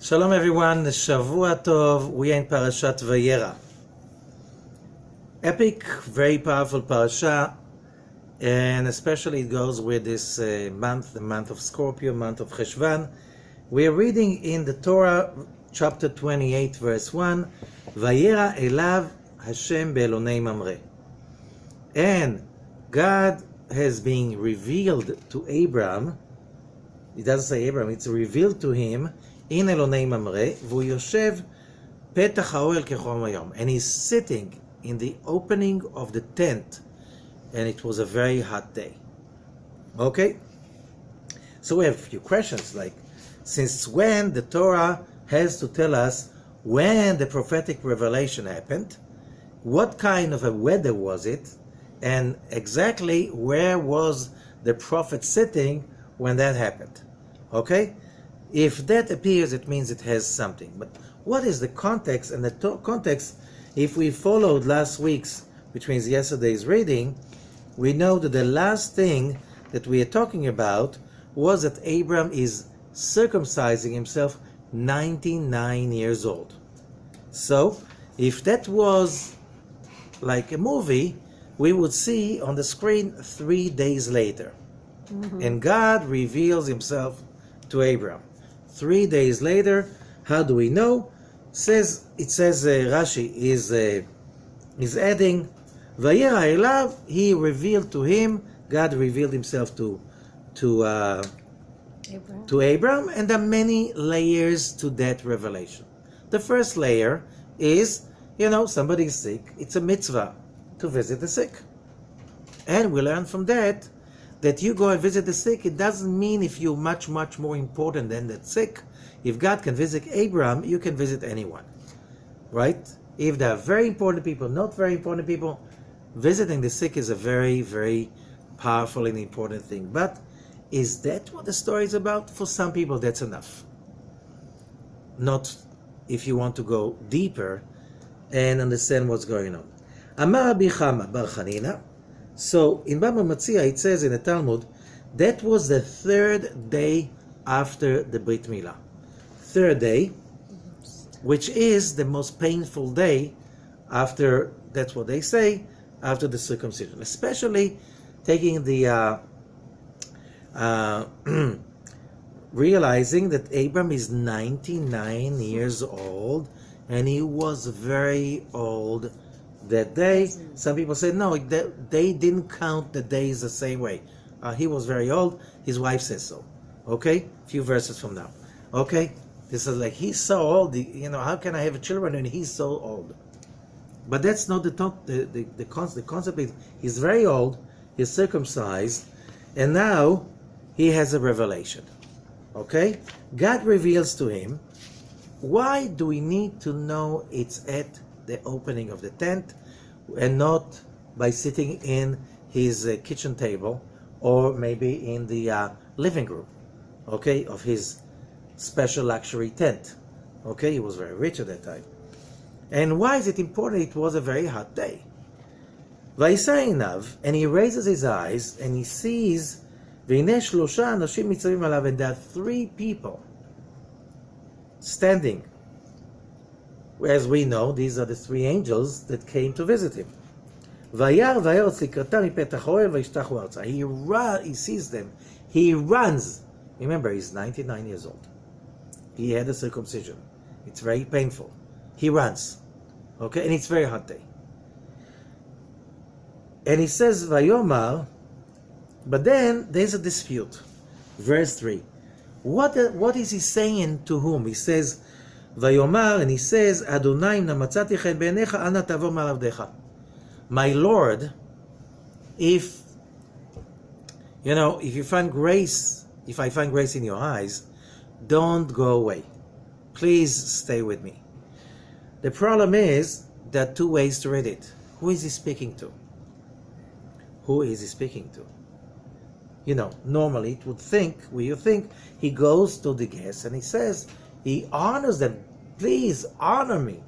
Shalom everyone, Shavua Tov. We are in Parashat VaYera. Epic, very powerful parasha, and especially it goes with this month, the month of Scorpio, month of Cheshvan. We are reading in the Torah, chapter 28, verse 1, VaYera elav Hashem be'elonei mamre. And God has been revealed to Abraham. It doesn't say Abraham, it's revealed to him in אלוני ממרא, והוא יושב פתח האוהל כחום היום. And he's sitting in the opening of the tent, and it was a very hot day. Okay? So we have a few questions, like, since when the Torah has to tell us when the prophetic revelation happened, what kind of a weather was it, and exactly where was the prophet sitting when that happened? Okay? If that appears, it means it has something. But what is the context? And the context, if we followed last week's, which means yesterday's reading, we know that the last thing that we are talking about was that Abram is circumcising himself 99 years old. So, if that was like a movie, we would see on the screen 3 days later. And God reveals himself to Abram. 3 days later, how do we know? Rashi is adding, VaYera elav, he revealed to him, God revealed himself to Abram, and there are many layers to that revelation. The first layer is, somebody is sick, it's a mitzvah to visit the sick. And we learn from that you go and visit the sick, it doesn't mean if you're much, much more important than that sick. If God can visit Abraham, you can visit anyone. Right? If there are very important people, not very important people, visiting the sick is a very, very powerful and important thing. But is that what the story is about? For some people, that's enough. Not if you want to go deeper and understand what's going on. Amar Rabbi Chama bar Chanina. So in Baba Matzia it says in the Talmud that was the third day after the Brit Milah. Third day, which is the most painful day after, that's what they say, after the circumcision. Especially taking the realizing that Abram is 99 years old and he was very old that day. Some people say no, they didn't count the days the same way. He was very old. His wife says so. Okay, a few verses from now. Okay, this is like he's so old. How can I have children and he's so old? But that's not the concept. The concept is he's very old. He's circumcised, and now he has a revelation. Okay, God reveals to him. Why do we need to know it's at the opening of the tent and not by sitting in his kitchen table or maybe in the living room, okay, of his special luxury tent? Okay, he was very rich at that time. And why is it important? It was a very hot day. Vayisainav, and he raises his eyes and he sees, והנה שלושה אנשים מצווים עליו, and there are 3 people standing. As we know, these are the 3 angels that came to visit him. He sees them. He runs. Remember, he's 99 years old. He had a circumcision. It's very painful. He runs. Okay, and it's very hot day. And he says, Vayomar, but then there's a dispute. Verse 3. What is he saying to whom? He says, Vayomar, and he says, Adonai na matzati chen b'einecha, ana tavor ma'avdecha. My Lord, if you find grace, if I find grace in your eyes, don't go away. Please stay with me. The problem is, there are 2 ways to read it. Who is he speaking to? Who is he speaking to? Normally you think he goes to the guests and he says, he honors them. Please honor me.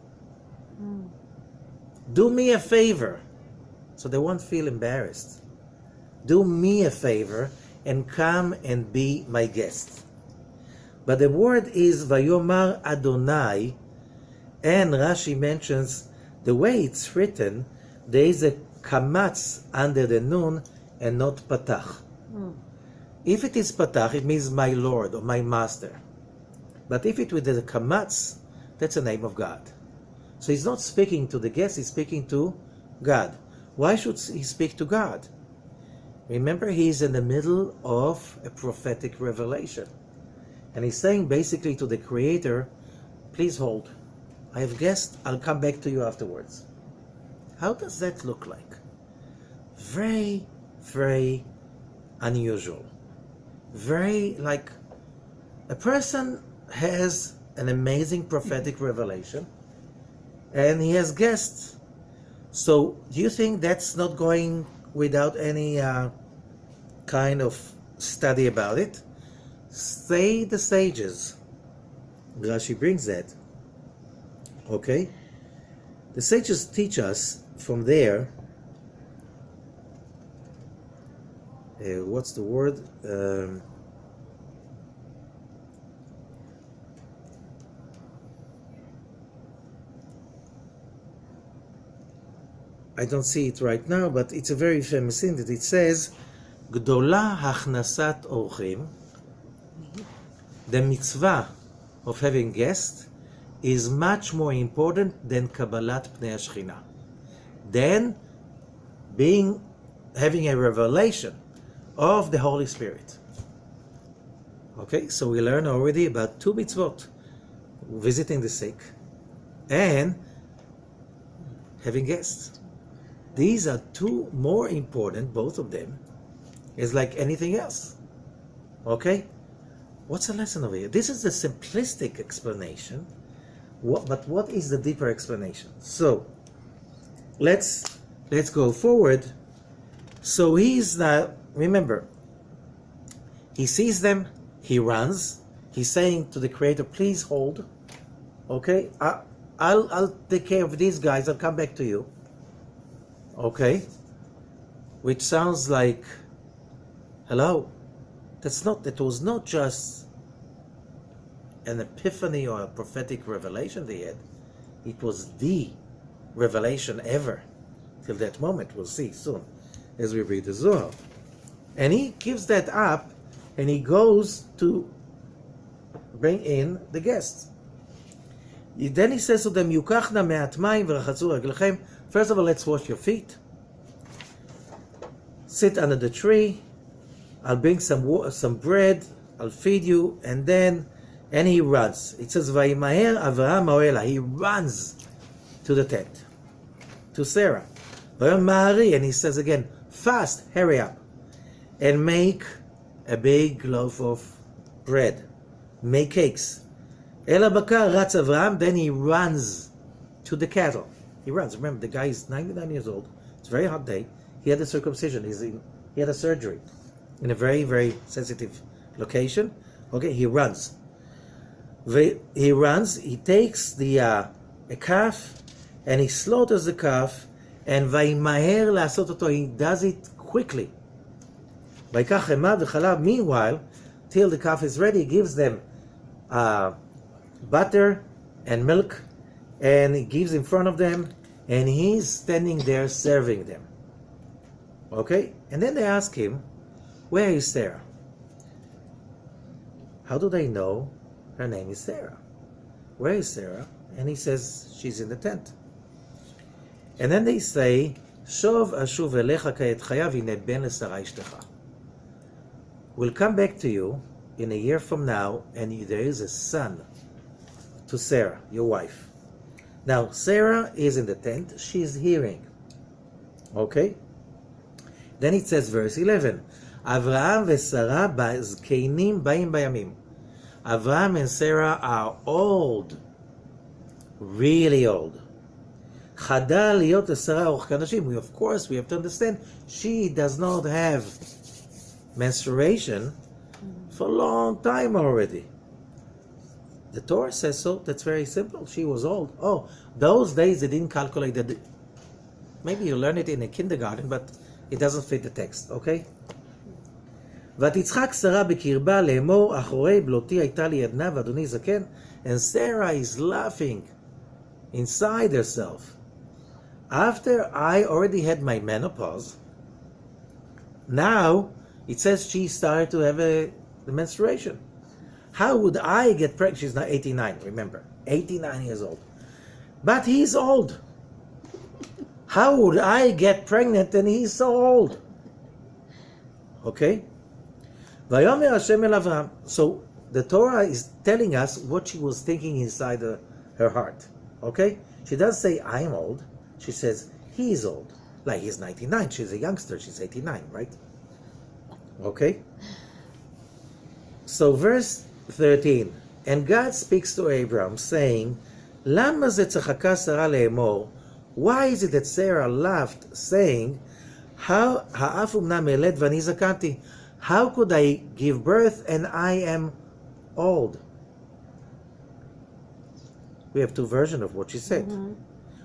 Do me a favor. So they won't feel embarrassed. Do me a favor and come and be my guest. But the word is Vayomar Adonai, and Rashi mentions the way it's written, there is a kamatz under the nun and not patach. If it is patach, it means my Lord or my master. But if it with the kamatz, that's the name of God. So he's not speaking to the guest, he's speaking to God. Why should he speak to God? Remember, he's in the middle of a prophetic revelation. And he's saying basically to the Creator, please hold. I have guessed, I'll come back to you afterwards. How does that look like? Very, very unusual. Very like a person has an amazing prophetic revelation and he has guests. So do you think that's not going without any kind of study about it? Say the sages. Rashi brings that. Okay? The sages teach us from there, what's the word? I don't see it right now, but it's a very famous thing that it says, Gdola hachnasat orchim, the mitzvah of having guests is much more important than Kabbalat Pnei Shechina, than having a revelation of the Holy Spirit. Okay, so we learn already about two mitzvot, visiting the sick and having guests. These are two more important, both of them, is like anything else. Okay? What's the lesson over here? This is the simplistic explanation, but what is the deeper explanation? So, let's go forward. So he's now, remember, he sees them, he runs, he's saying to the Creator, please hold, okay? I'll take care of these guys, I'll come back to you. Okay? Which sounds like, hello? That was not just an epiphany or a prophetic revelation they had. It was the revelation ever. Till that moment, we'll see soon, as we read the Zohar. And he gives that up, and he goes to bring in the guests. Then he says to them, Yukachna me'at mayim v'rachatzu raglechem. First of all, let's wash your feet. Sit under the tree. I'll bring some bread. I'll feed you. And he runs. It says, Vayimaher Avraham Oela. He runs to the tent, to Sarah. And he says again, fast, hurry up, and make a big loaf of bread. Make cakes. Ela bakar ratz Avraham. Then he runs to the cattle. He runs. Remember, the guy is 99 years old. It's a very hot day. He had a circumcision. He had a surgery in a very, very sensitive location. Okay, he runs. He runs. He takes a calf, and he slaughters the calf, and vayimaher la'asot oto. He does it quickly. Vayikach emav v'chalav. Meanwhile, till the calf is ready, he gives them butter and milk, and he gives in front of them, and he's standing there serving them. Okay? And then they ask him, where is Sarah? How do they know her name is Sarah? Where is Sarah? And he says, she's in the tent. And then they say, Shov ashuv elecha ka'et chayav hine ben leSarah ishtecha. We'll come back to you in a year from now, and there is a son to Sarah, your wife. Now, Sarah is in the tent. She's hearing. Okay? Then it says, verse 11, Avraham v'Sarah zkenim ba'im bayamim. Avraham and Sarah are old, really old. Chadal liot leSarah och kanashim. Of course, we have to understand, she does not have menstruation for a long time already. The Torah says so. That's very simple. She was old. Oh, those days they didn't calculate that. Maybe you learn it in a kindergarten, but it doesn't fit the text. Okay? ותצחק שרה בקרבה לאמור, אחורי בלותי הייתה לי עדנה ואדוני זקן. And Sarah is laughing inside herself. After I already had my menopause, now it says she started to have the menstruation. How would I get pregnant? She's now 89, remember, 89 years old. But he's old. How would I get pregnant and he's so old? Okay? Vayomer Hashem el Avraham. So the Torah is telling us what she was thinking inside her heart. Okay? She doesn't say, I'm old. She says, he's old. Like he's 99. She's a youngster. She's 89, right? Okay? So verse 13. And God speaks to Abram, saying, Lama ze tzachaka Sarah le'emor? Why is it that Sarah laughed, saying, Ha'af umnam eled v'ani zakanti? How could I give birth and I am old? We have two versions of what she said. Mm-hmm.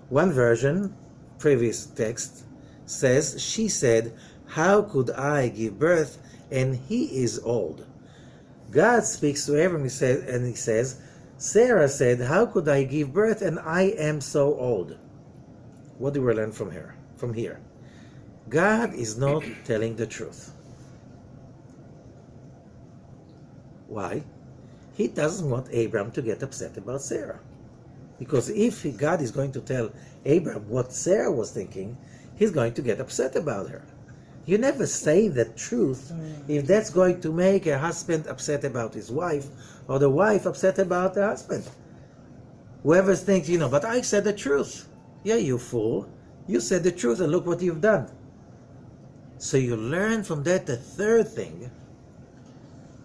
One version, previous text, says, she said, how could I give birth and he is old? God speaks to Abram and he says, Sarah said, how could I give birth and I am so old? What do we learn from here? God is not telling the truth. Why? He doesn't want Abram to get upset about Sarah. Because if God is going to tell Abram what Sarah was thinking, he's going to get upset about her. You never say the truth if that's going to make a husband upset about his wife, or the wife upset about the husband. Whoever thinks, but I said the truth. Yeah, you fool. You said the truth and look what you've done. So you learn from that the third thing.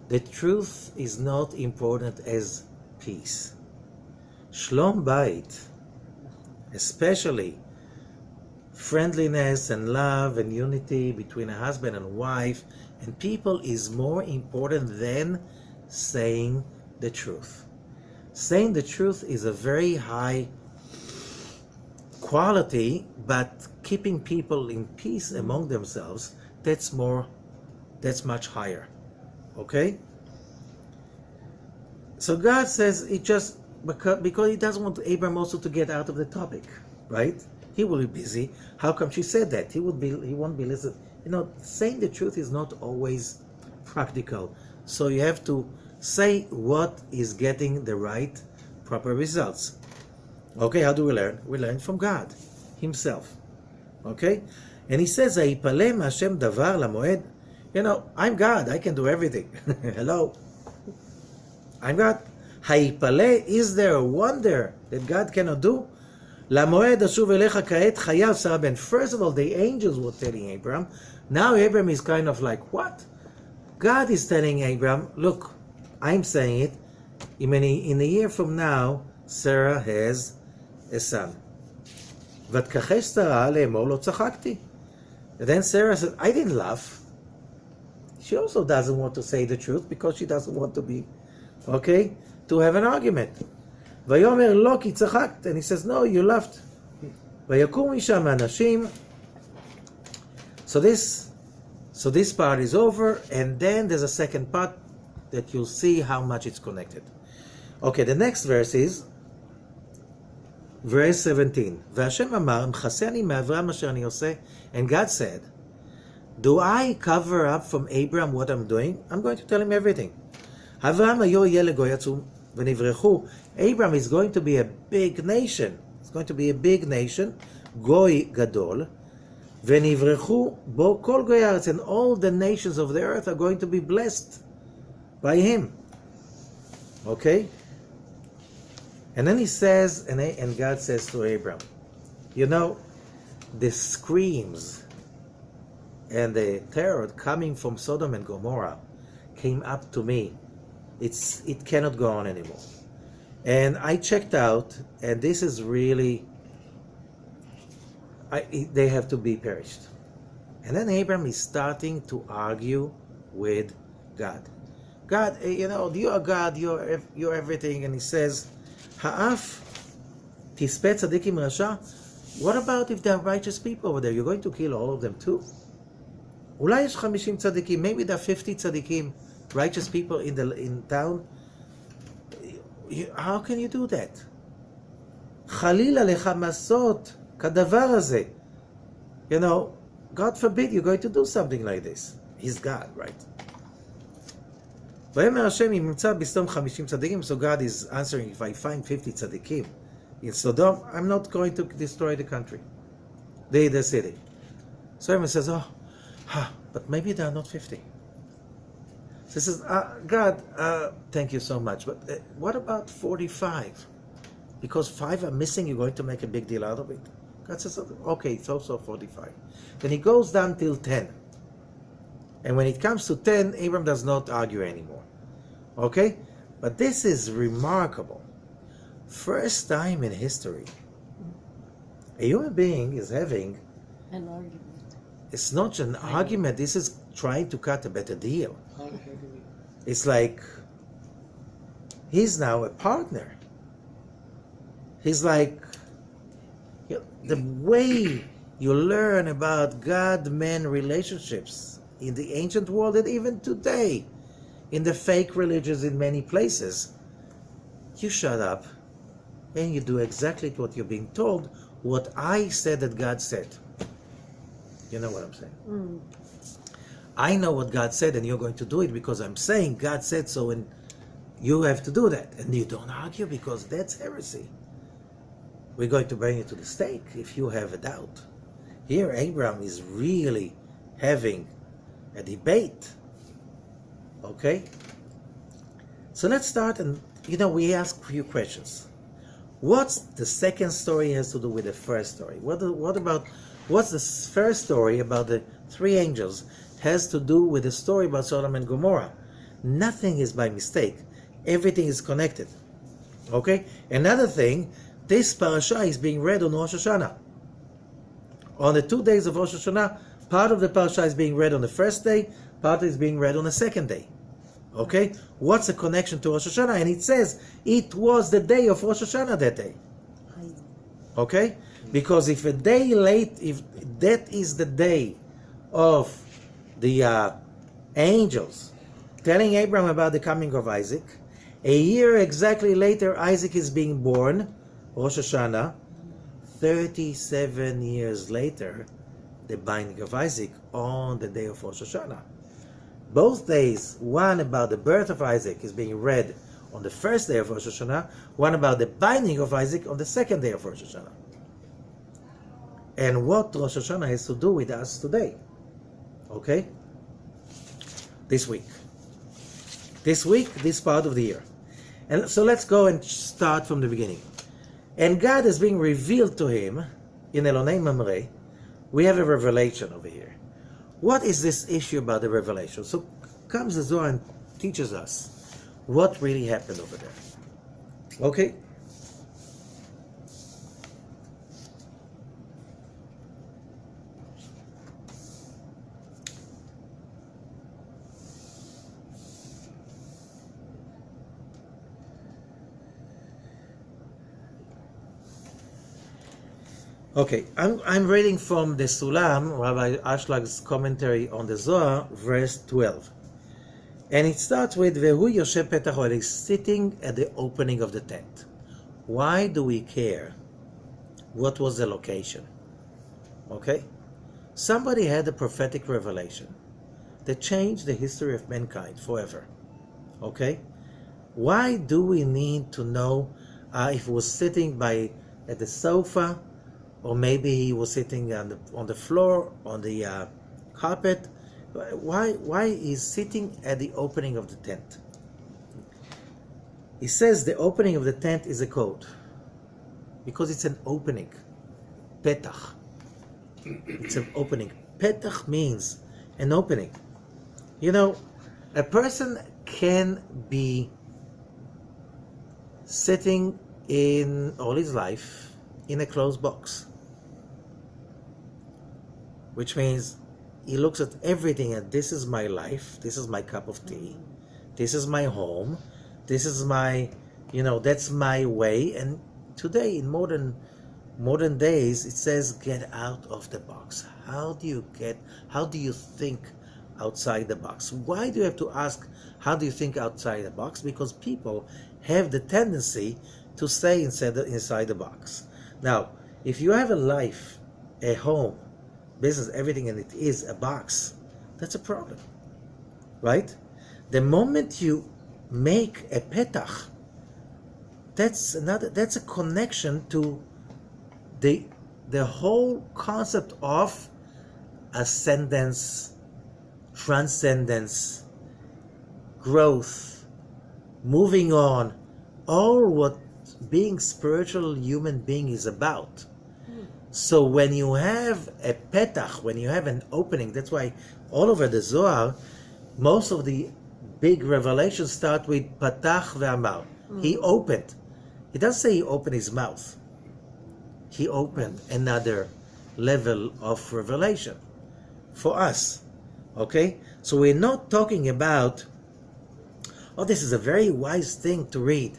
The truth is not important as peace. Shlom Bayit, especially friendliness and love and unity between a husband and wife and people, is more important than saying the truth. Saying the truth is a very high quality, but keeping people in peace among themselves, that's much higher. Okay? So God says it just because he doesn't want Abram also to get out of the topic, right? He will be busy. How come she said that? He won't be listening. Saying the truth is not always practical. So you have to say what is getting the right, proper results. Okay, how do we learn? We learn from God himself. Okay? And he says, Ha'ipalem Hashem davar lamoed. I'm God. I can do everything. Hello? I'm God. Ha'ipale, is there a wonder that God cannot do? Lamoed ashuv elecha kaet chayav Sarah ben. First of all, the angels were telling Abram. Now Abram is kind of like, what? God is telling Abram, look, I'm saying it. In a year from now, Sarah has a son. Vatkachesh Sarah le'emor lo tzachakti. And then Sarah said, I didn't laugh. She also doesn't want to say the truth because she doesn't want to be, to have an argument. Vayomer lo ki tzachakt. And he says, no, you laughed. Vayakum misham anashim. So this part is over, and then there's a second part that you'll see how much it's connected. Okay, the next verse is verse 17. V'Hashem amar, mchaseni me'Avram asher ani oseh. And God said, do I cover up from Abram what I'm doing? I'm going to tell him everything. Avram hayo yeh legoy atzum v'nivrechu. Abram is going to be a big nation. It's going to be a big nation. Goy gadol. V'nivrechu bo kol goy haaretz. And all the nations of the earth are going to be blessed by him. Okay? And then he says, and God says to Abram, the screams and the terror coming from Sodom and Gomorrah came up to me. It cannot go on anymore. And I checked out, and this is really, they have to be perished. And then Abram is starting to argue with God. God, you are God, you're everything. And he says, Ha'af tispet tzadikim rasha. What about if there are righteous people over there? You're going to kill all of them too? אולי יש 50 צדיקים, maybe there are 50 צדיקים, righteous people in town. How can you do that? חלילה לך מעשות כדבר הזה. You know, God forbid you're going to do something like this. He's God, right? ויאמר השם אם ימצא בסדום 50 צדיקים, so God is answering, if I find 50 צדיקים in Sodom, I'm not going to destroy the country, the city. So everyone says, but maybe there are not 50. So he says, God, thank you so much, but what about 45? Because 5 are missing, you're going to make a big deal out of it. God says, okay, it's also 45. Then he goes down till 10. And when it comes to 10, Abram does not argue anymore. Okay? But this is remarkable. First time in history, a human being is having an argument. It's not an argument, this is trying to cut a better deal. It's like, he's now a partner. He's like, the way you learn about God-man relationships in the ancient world and even today, in the fake religions in many places, you shut up and you do exactly what you're being told, what I said that God said. You know what I'm saying? I know what God said and you're going to do it because I'm saying God said so and you have to do that. And you don't argue because that's heresy. We're going to bring you to the stake if you have a doubt. Here Abraham is really having a debate. Okay? So let's start and, we ask a few questions. What's the second story has to do with the first story? What's the first story about the 3 angels has to do with the story about Sodom and Gomorrah? Nothing is by mistake. Everything is connected. Okay? Another thing, this parasha is being read on Rosh Hashanah. On the 2 days of Rosh Hashanah, part of the parasha is being read on the first day, part is being read on the second day. Okay? What's the connection to Rosh Hashanah? And it says, it was the day of Rosh Hashanah that day. Okay? Because if a day late, if that is the day of the angels telling Abraham about the coming of Isaac, a year exactly later Isaac is being born, Rosh Hashanah, 37 years later, the binding of Isaac on the day of Rosh Hashanah. Both days, one about the birth of Isaac is being read on the first day of Rosh Hashanah, one about the binding of Isaac on the second day of Rosh Hashanah. And what Rosh Hashanah has to do with us today. Okay? This week, this part of the year. And so let's go and start from the beginning. And God is being revealed to him in Elonei Mamre. We have a revelation over here. What is this issue about the revelation? So comes the Zohar and teaches us what really happened over there. Okay? Okay, I'm reading from the Sulam, Rabbi Ashlag's commentary on the Zohar, verse 12. And it starts with, Vehu Yoshe Petach Oel, he's sitting at the opening of the tent. Why do we care? What was the location? Okay? Somebody had a prophetic revelation that changed the history of mankind forever. Okay? Why do we need to know if he was sitting at the sofa, or maybe he was sitting on the floor, on the carpet? Why he's sitting at the opening of the tent? He says the opening of the tent is a code, because it's an opening. Petach. It's an opening. Petach means an opening. A person can be sitting in all his life in a closed box, which means he looks at everything and this is my life, this is my cup of tea, this is my home, this is my, that's my way. And today in modern modern days, it says get out of the box. How do you think outside the box? Why do you have to ask, how do you think outside the box? Because people have the tendency to stay inside the box. Now, if you have a life, a home, business, everything, and it is a box, that's a problem, right? The moment you make a petach, that's a connection to the whole concept of ascendance, transcendence, growth, moving on, all what being spiritual human being is about. So when you have a petach, when you have an opening, that's why all over the Zohar, most of the big revelations start with patach ve'amar. He opened. He doesn't say he opened his mouth. He opened another level of revelation for us. Okay? So we're not talking about, oh, this is a very wise thing to read.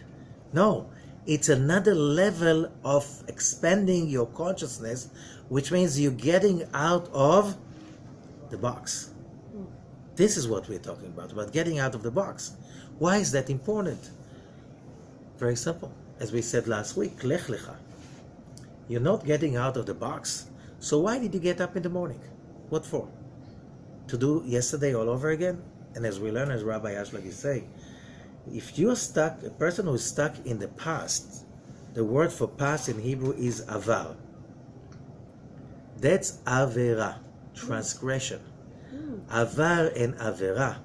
No, it's another level of expanding your consciousness, which means you're getting out of the box. This is what we're talking about getting out of the box. Why is that important? Very simple. As we said last week, lech lecha. You're not getting out of the box, so why did you get up in the morning? What for? To do yesterday all over again? And as we learn, as Rabbi Ashlag is saying, if you're stuck, a person who is stuck in the past, the word for past in Hebrew is avar. That's avera, transgression. Avar and avera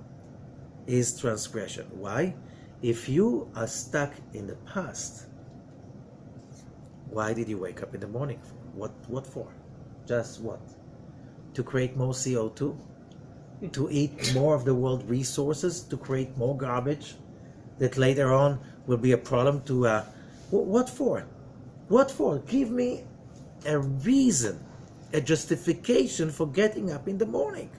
is transgression. Why? If you are stuck in the past, why did you wake up in the morning? What for? Just what? To create more CO2? To eat more of the world resources? To create more garbage that later on will be a problem to... what for? What for? Give me a reason, a justification for getting up in the morning.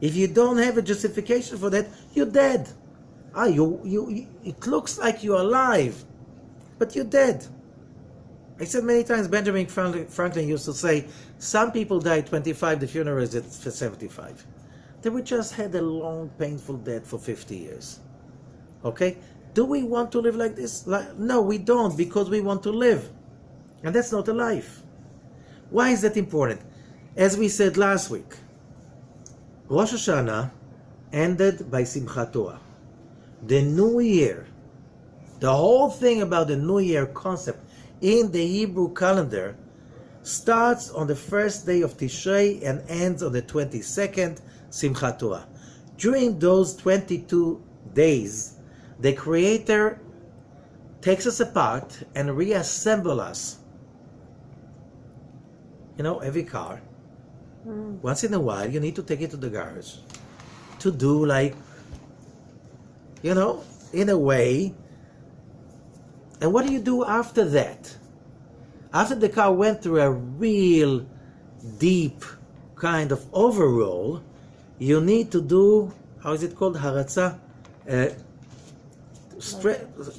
If you don't have a justification for that, you're dead. It looks like you're alive, but you're dead. I said many times, Benjamin Franklin used to say, some people die at 25, the funeral is at 75. They were just had a long, painful death for 50 years. Okay? Do we want to live like this? No, we don't, because we want to live. And that's not a life. Why is that important? As we said last week, Rosh Hashanah ended by Simchat Torah. The New Year, the whole thing about the New Year concept in the Hebrew calendar starts on the first day of Tishrei and ends on the 22nd, Simchat Torah. During those 22 days, the Creator takes us apart and reassembles us. You know, every car, once in a while, you need to take it to the garage to do in a way. And what do you do after that? After the car went through a real deep kind of overhaul, you need to do, how is it called? Haratza?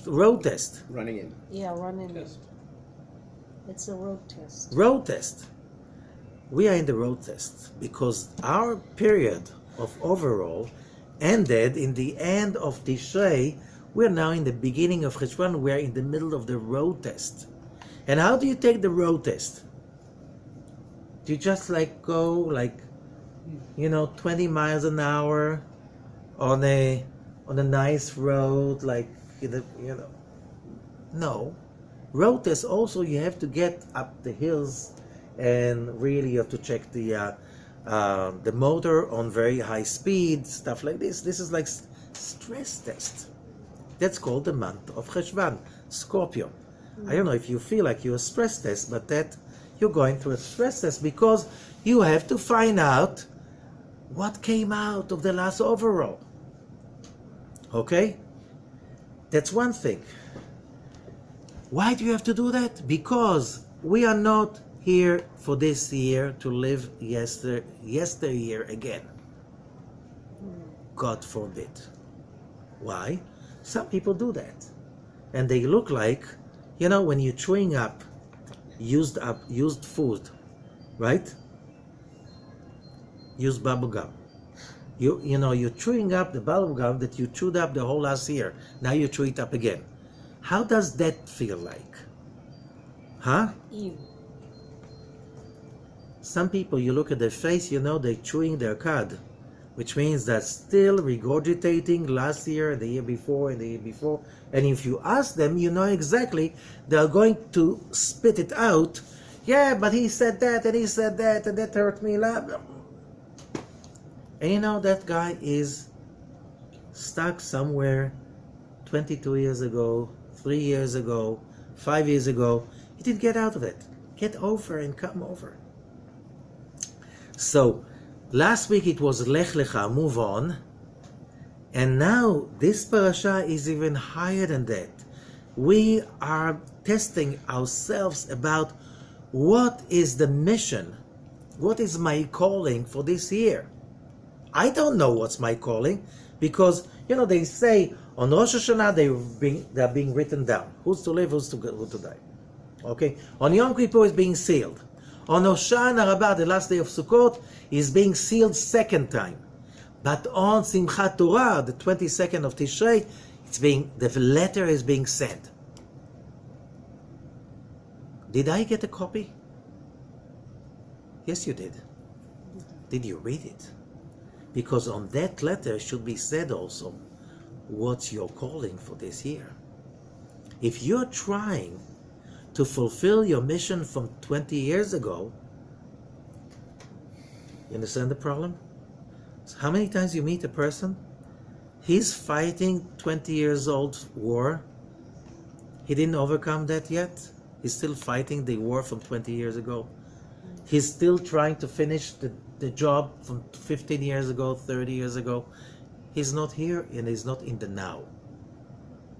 Road test. Running in. Yeah, running test. It's a road test. Road test. We are in the road test because our period of overhaul ended in the end of Tishrei. We're now in the beginning of Cheshvan. We're in the middle of the road test. And how do you take the road test? Do you just go 20 miles an hour on a nice road, No. Road test also, you have to get up the hills, and really you have to check the motor on very high speed, stuff like this. This is like stress test. That's called the month of Cheshvan, Scorpio. I don't know if you feel like you're a stress test, but that you're going through a stress test because you have to find out what came out of the last overhaul. Okay? That's one thing. Why do you have to do that? Because we are not here for this year to live yesteryear again. God forbid. Why? Some people do that. And they look like, when you're chewing up used food, right? Used bubble gum. You're chewing up the bubble gum that you chewed up the whole last year. Now you chew it up again. How does that feel like? Huh? Ew. Some people, you look at their face, they're chewing their cud, which means they're still regurgitating last year, the year before, and the year before. And if you ask them, you know exactly, they're going to spit it out. Yeah, but he said that, and he said that, and that hurt me. And that guy is stuck somewhere 22 years ago, 3 years ago, 5 years ago. He didn't get out of it. Get over and come over. So, last week it was Lech Lecha, move on. And now this parasha is even higher than that. We are testing ourselves about what is the mission, what is my calling for this year. I don't know what's my calling because, they say on Rosh Hashanah they're being written down. Who's to live, who's to die. Okay? On Yom Kippur is being sealed. On Hoshana Rabbah, the last day of Sukkot, is being sealed second time. But on Simchat Torah, the 22nd of Tishrei, the letter is being sent. Did I get a copy? Yes, you did. Did you read it? Because on that letter should be said also, what's your calling for this year? If you're trying to fulfill your mission from 20 years ago, you understand the problem? So how many times you meet a person, he's fighting 20 years old war, he didn't overcome that yet, he's still fighting the war from 20 years ago, he's still trying to finish the job from 15 years ago, 30 years ago, he's not here and he's not in the now,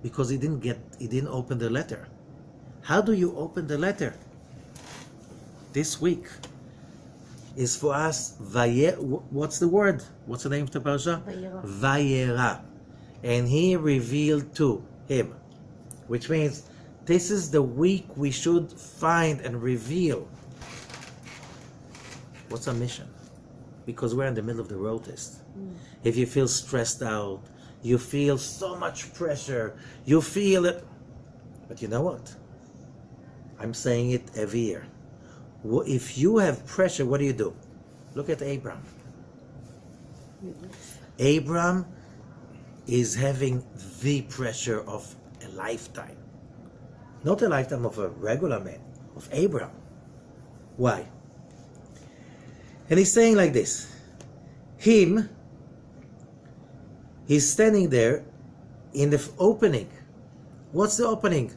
because he didn't open the letter. How do you open the letter? This week is for us, what's the word? What's the name of the parasha? VaYera. VaYera. And he revealed to him. Which means, this is the week we should find and reveal. What's our mission? Because we're in the middle of the road test. If you feel stressed out, you feel so much pressure, you feel it. But you know what? I'm saying it every year. If you have pressure, what do? Look at Abraham. Abraham is having the pressure of a lifetime. Not a lifetime of a regular man, of Abraham. Why? And he's saying like this. He's standing there in the opening. What's the opening?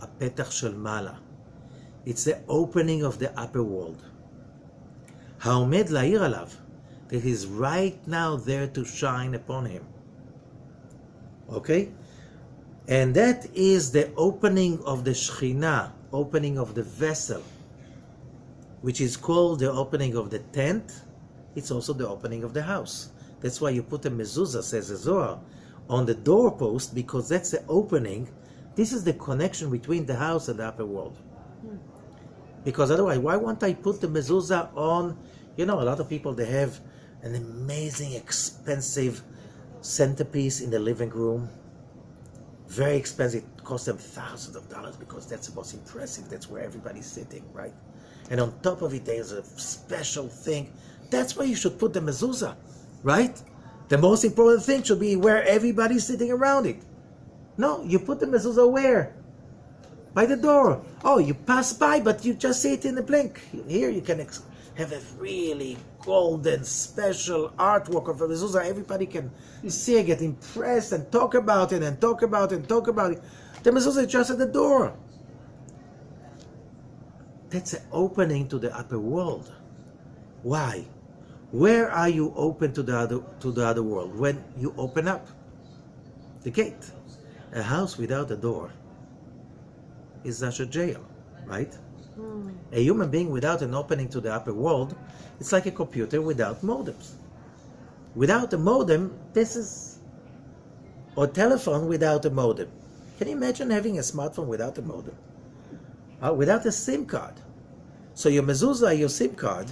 הפתח של מעלה. It's the opening of the upper world. העומד להאיר עליו, that is right now there to shine upon him. Okay? And that is the opening of the Shekhinah, opening of the vessel, which is called the opening of the tent. It's also the opening of the house. That's why you put a mezuzah, says the Zohar, on the doorpost, because that's the opening. This is the connection between the house and the upper world. Because otherwise, why won't I put the mezuzah on? A lot of people, they have an amazing, expensive centerpiece in the living room. Very expensive. It costs them thousands of dollars because that's the most impressive. That's where everybody's sitting, right? And on top of it, there's a special thing. That's where you should put the mezuzah, right? The most important thing should be where everybody's sitting around it. No, you put the mezuzah where? By the door. Oh, you pass by, but you just see it in a blink. Here you can have a really golden, special artwork of a mezuzah. Everybody can see it, get impressed, and talk about it, and talk about it, and talk about it. The mezuzah is just at the door. That's an opening to the upper world. Why? Where are you open to the other world? When you open up the gate. A house without a door is such a jail, right? A human being without an opening to the upper world, it's like a computer without modems. Without a modem, or telephone without a modem. Can you imagine having a smartphone without a modem? without a SIM card. So your mezuzah, your SIM card,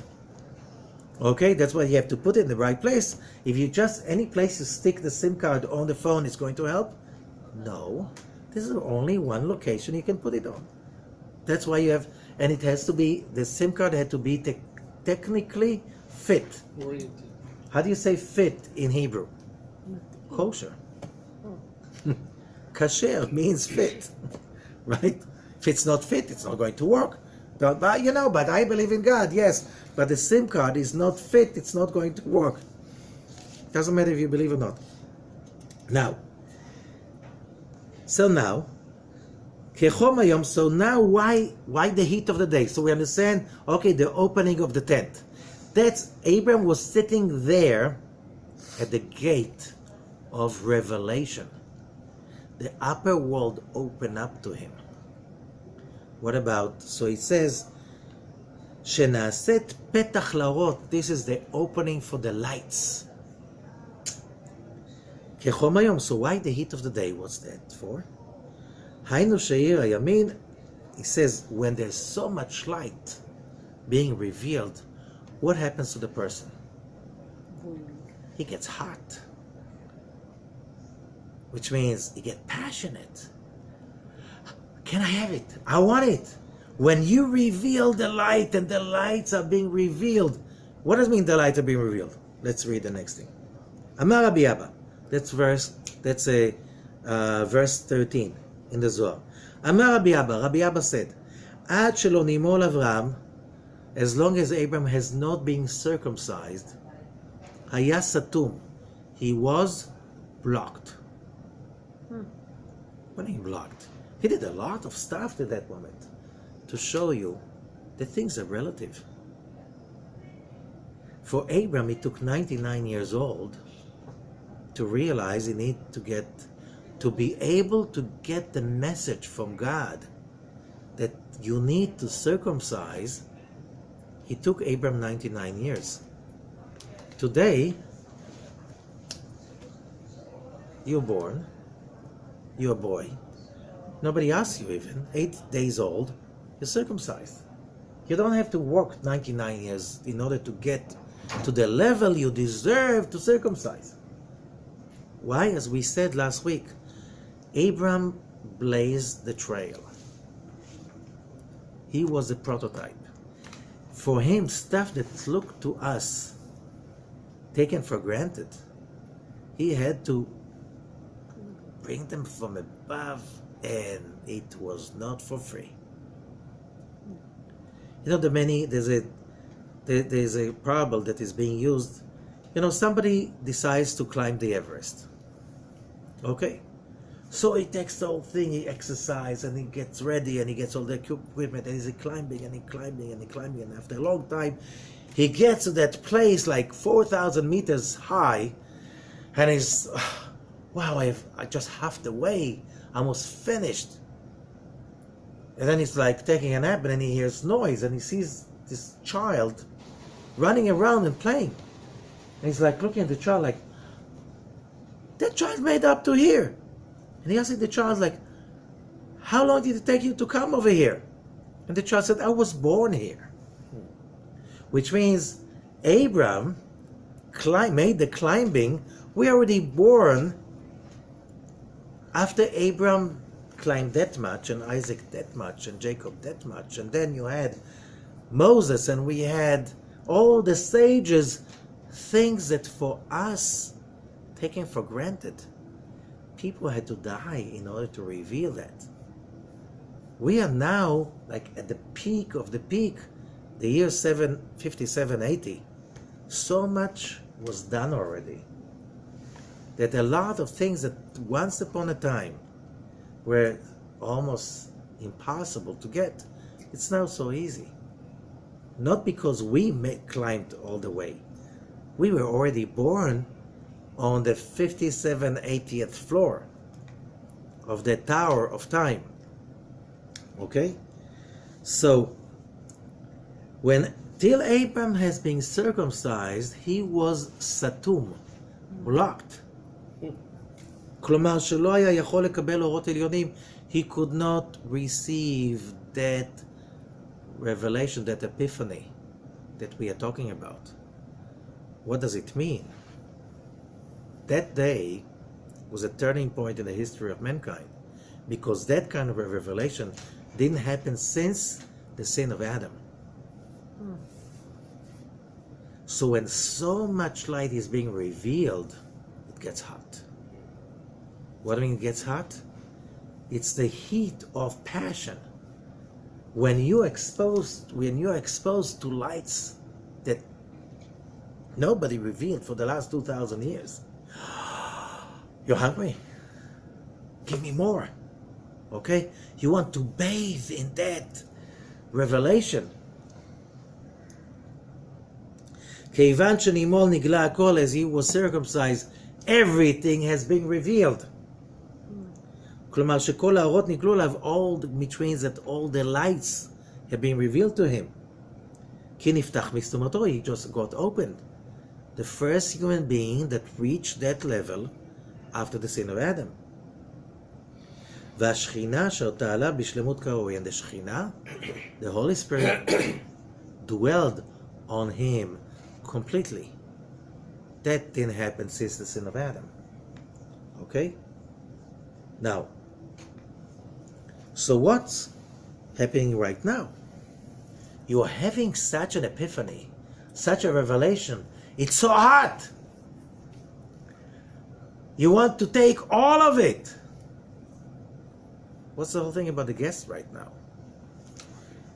okay, that's why you have to put it in the right place. If you just, any place you stick the SIM card on the phone is going to help? No. This is only one location you can put it on. That's why you have, and it has to be, the SIM card had to be technically fit. Oriented. How do you say fit in Hebrew? Kosher. Kasher means fit, right? If it's not fit, it's not going to work. But I believe in God, yes. But the SIM card is not fit, it's not going to work. Doesn't matter if you believe or not. Now, so now why the heat of the day? So we understand, okay, the opening of the tent. That's, Abram was sitting there at the gate of revelation. The upper world opened up to him. What about, so it says, Shenaset petach laorot, this is the opening for the lights. Kechom hayom, so why the heat of the day? What's that for? Hainu she'ir hayamin, he says, when there's so much light being revealed, what happens to the person? He gets hot. Which means he gets passionate. Can I have it? I want it. When you reveal the light and the lights are being revealed, what does it mean the lights are being revealed? Let's read the next thing. Amar Rabbi Abba. That's verse 13 in the Zohar. Amar Rabbi Abba. Rabbi Abba said, Ad shelo nimol Avram, as long as Abraham has not been circumcised, haya satum, he was blocked. What do you mean blocked? He did a lot of stuff at that moment to show you that things are relative. For Abraham, it took 99 years old to realize he needed to be able to get the message from God that you need to circumcise. It took Abraham 99 years. Today, you're born, you're a boy, nobody asks you even, 8 days old, you're circumcised. You don't have to work 99 years in order to get to the level you deserve to circumcise. Why? As we said last week, Abraham blazed the trail. He was a prototype. For him, stuff that looked to us taken for granted, he had to bring them from above, and it was not for free. You know, there's a parable that is being used. You know, somebody decides to climb the Everest. Okay? So he takes the whole thing, he exercises, and he gets ready, and he gets all the equipment, and he's climbing, and and after a long time, he gets to that place like 4,000 meters high, and he's, wow, I just half the way, almost finished. And then he's like taking a nap, and then he hears noise, and he sees this child running around and playing. And he's like looking at the child like, that child made up to here. And he asked the child like, how long did it take you to come over here? And the child said, I was born here. Which means Abraham made the climbing. We already born after Abraham climbed that much, and Isaac that much, and Jacob that much, and then you had Moses, and we had all the sages, things that for us taken for granted. People had to die in order to reveal that. We are now like at the peak of the peak, the year 750-780. So much was done already that a lot of things that once upon a time were almost impossible to get, it's now so easy. Not because we climbed all the way. We were already born on the 80th floor of the Tower of Time. Okay? So, till Abraham has been circumcised, he was satum, blocked. כלומר, שלא היה יכול לקבל אורות עליונים, he could not receive that revelation, that epiphany that we are talking about. What does it mean? That day was a turning point in the history of mankind, because that kind of a revelation didn't happen since the sin of Adam. So when so much light is being revealed, it gets hot. What do you mean it gets hot? It's the heat of passion. When you're exposed to lights that nobody revealed for the last 2,000 years, you're hungry. Give me more. Okay? You want to bathe in that revelation. כיוון שנימול נגלה הכל, as he was circumcised, everything has been revealed. כלומר שכל האורות נגלו עליו, which means that all the lights have been revealed to him. כי נפתח מסתומתו, he just got opened. The first human being that reached that level after the sin of Adam. והשכינה שאותה עלה בשלמות כראוי, and the Shekhinah, the Holy Spirit, dwelled on him completely. That didn't happen since the sin of Adam. Okay? Now, so what's happening right now? You are having such an epiphany, such a revelation. It's so hot. You want to take all of it. What's the whole thing about the guests right now?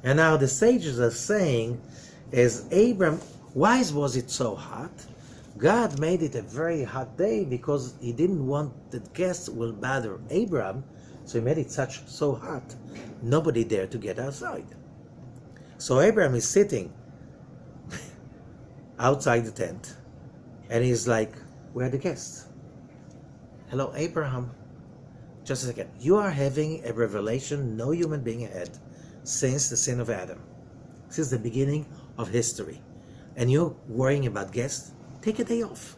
And now the sages are saying, as Abram, why was it so hot? God made it a very hot day because he didn't want that guests will bother Abram, so he made it so hot. Nobody dared to get outside. So Abram is sitting outside the tent, and he's like, where are the guests? Hello, Abraham. Just a second. You are having a revelation no human being had since the sin of Adam, since the beginning of history. And you're worrying about guests? Take a day off.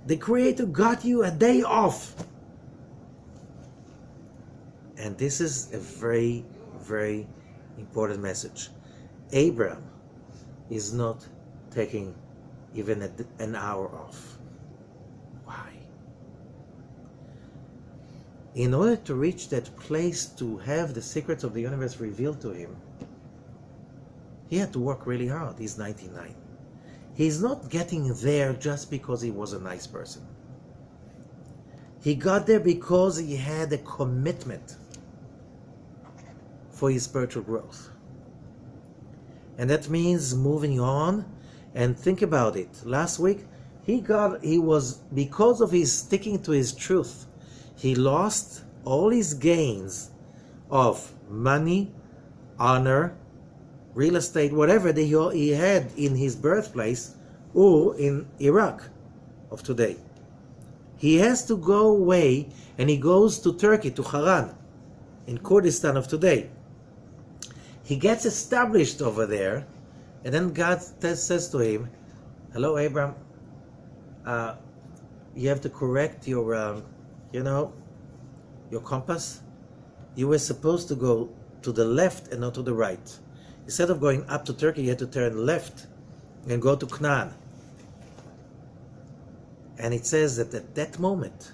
The Creator got you a day off. And this is a very, very important message. Abraham is not taking even an hour off. Why? In order to reach that place to have the secrets of the universe revealed to him, he had to work really hard. He's 99. He's not getting there just because he was a nice person. He got there because he had a commitment for his spiritual growth. And that means moving on. And think about it. Last week, because of his sticking to his truth, he lost all his gains of money, honor, real estate, whatever he had in his birthplace or in Iraq of today. He has to go away, and he goes to Turkey, to Haran, in Kurdistan of today. He gets established over there, and then God says to him, hello, Abram, you have to correct your compass. You were supposed to go to the left and not to the right. Instead of going up to Turkey, you had to turn left and go to Canaan. And it says that at that moment,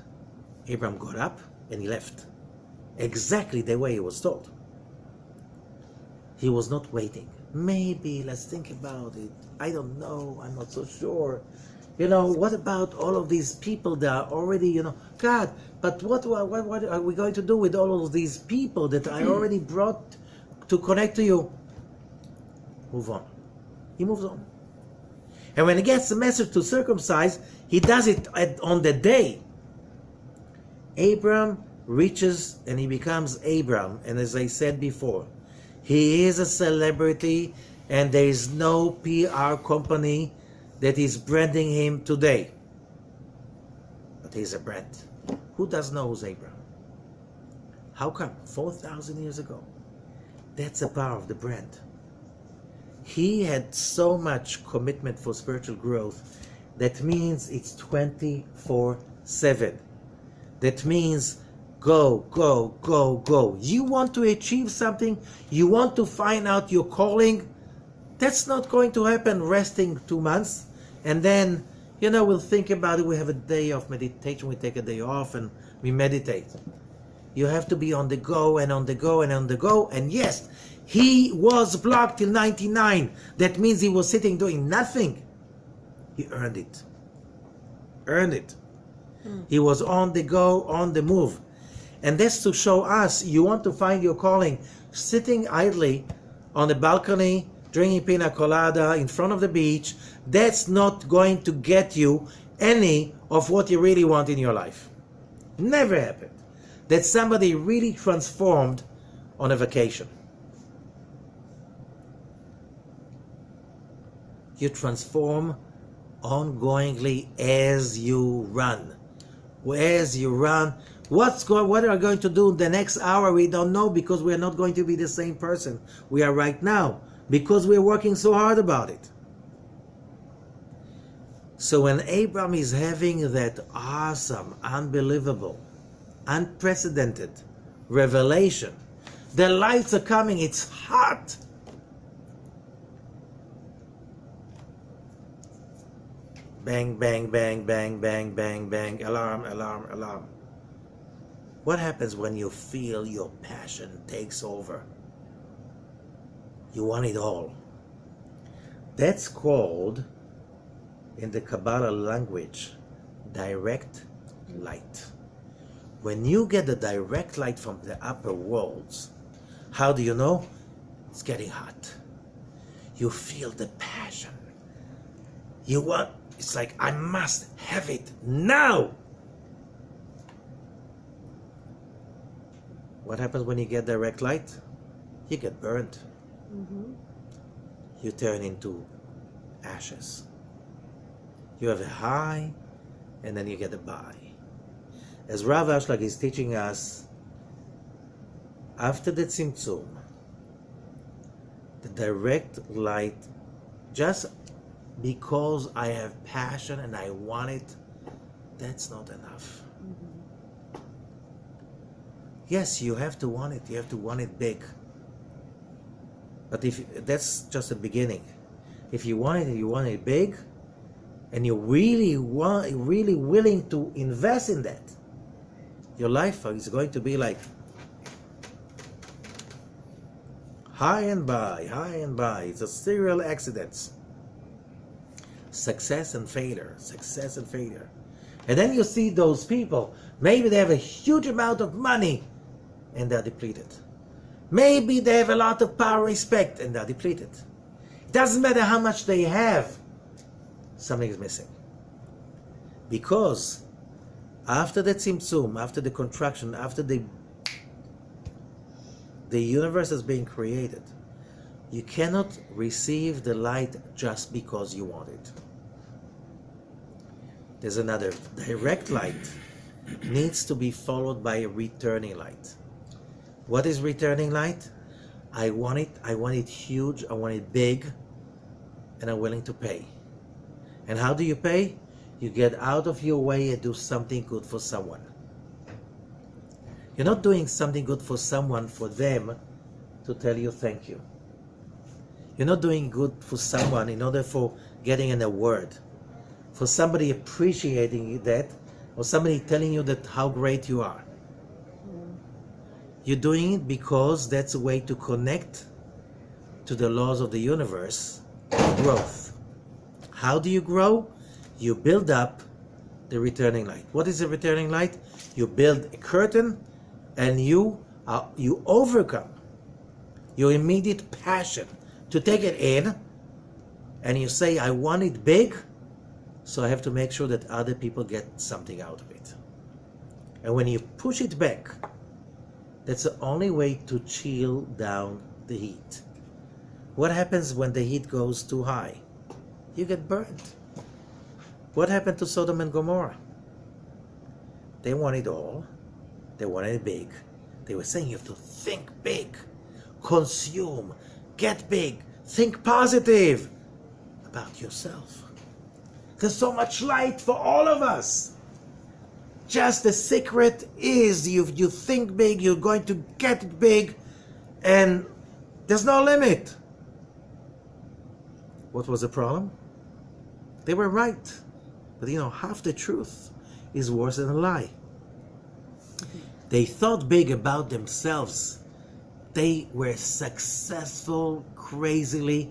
Abram got up and he left. Exactly the way he was told. He was not waiting. Maybe, let's think about it. I don't know, I'm not so sure. What about all of these people that are already, God, but what are we going to do with all of these people that I already brought to connect to you? Move on. He moves on. And when he gets the message to circumcise, he does it on the day. Abram reaches and he becomes Abram. And as I said before, he is a celebrity, and there is no PR company that is branding him today. But he's a brand. Who does know who's Abram? How come? 4,000 years ago. That's the power of the brand. He had so much commitment for spiritual growth. That means it's 24/7. That means Go, go, go, go. You want to achieve something? You want to find out your calling? That's not going to happen resting 2 months. And then, we'll think about it. We have a day of meditation. We take a day off and we meditate. You have to be on the go and on the go and on the go. And yes, he was blocked till 99. That means he was sitting doing nothing. He earned it. Earned it. He was on the go, on the move. And that's to show us, you want to find your calling, sitting idly on the balcony, drinking pina colada in front of the beach, that's not going to get you any of what you really want in your life. Never happened. That somebody really transformed on a vacation. You transform ongoingly as you run. As you run, what are we going to do the next hour? We don't know, because we are not going to be the same person we are right now, because we're working so hard about it. So when Abraham is having that awesome, unbelievable, unprecedented revelation, the lights are coming, it's hot. Bang, bang, bang, bang, bang, bang, bang, alarm, alarm, alarm. What happens when you feel your passion takes over? You want it all. That's called, in the Kabbalah language, direct light. When you get the direct light from the upper worlds, how do you know? It's getting hot. You feel the passion. It's like, I must have it now. What happens when you get direct light? You get burnt. You turn into ashes. You have a high, and then you get a bye. As Rav Ashlag is teaching us, after the Tzimtzum, the direct light, just because I have passion and I want it, that's not enough. Yes, you have to want it. You have to want it big. But that's just the beginning. If you want it, and you want it big, and you're really willing to invest in that, your life is going to be like high and by, high and by. It's a serial accidents. Success and failure, success and failure. And then you see those people, maybe they have a huge amount of money and they're depleted. Maybe they have a lot of power, respect, and they're depleted. It doesn't matter how much they have, something is missing. Because after the Tzimtzum, after the contraction, after the universe is being created, you cannot receive the light just because you want it. There's another. Direct light needs to be followed by a returning light. What is returning light? I want it huge, I want it big, and I'm willing to pay. And how do you pay? You get out of your way and do something good for someone. You're not doing something good for someone for them to tell you thank you. You're not doing good for someone in order for getting an award, for somebody appreciating that, or somebody telling you that how great you are. You're doing it because that's a way to connect to the laws of the universe, growth. How do you grow? You build up the returning light. What is the returning light? You build a curtain and you overcome your immediate passion to take it in, and you say, I want it big, so I have to make sure that other people get something out of it. And when you push it back, that's the only way to chill down the heat. What happens when the heat goes too high? You get burned. What happened to Sodom and Gomorrah? They wanted all. They wanted it big. They were saying you have to think big, consume, get big, think positive about yourself. There's so much light for all of us. Just the secret is you think big, you're going to get it big, and there's no limit. What was the problem? They were right. But half the truth is worse than a lie. They thought big about themselves. They were successful crazily.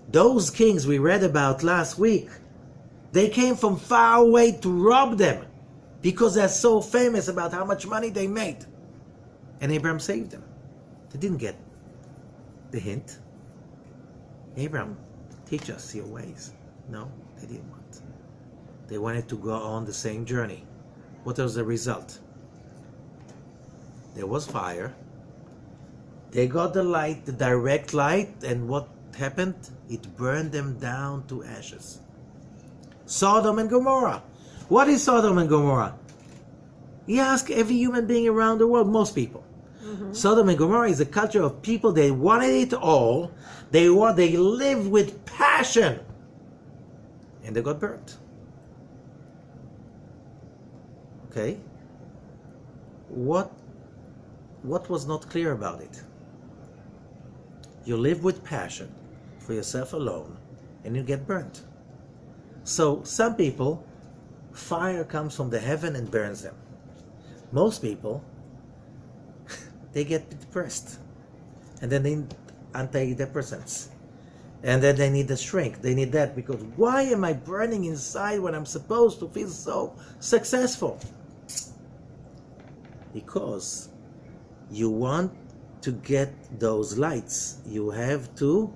Those kings we read about last week, they came from far away to rob them because they're so famous about how much money they made. And Abraham saved them. They didn't get the hint. Abraham, teach us your ways. No, they didn't want. They wanted to go on the same journey. What was the result? There was fire. They got the light, the direct light, and what happened? It burned them down to ashes. Sodom and Gomorrah. What is Sodom and Gomorrah? You ask every human being around the world, most people. Sodom and Gomorrah is a culture of people, they wanted it all. They lived with passion. And they got burnt. Okay? What was not clear about it? You live with passion for yourself alone and you get burnt. So some people, fire comes from the heaven and burns them. Most people, they get depressed. And then they need antidepressants. And then they need a shrink. They need that because why am I burning inside when I'm supposed to feel so successful? Because you want to get those lights. You have to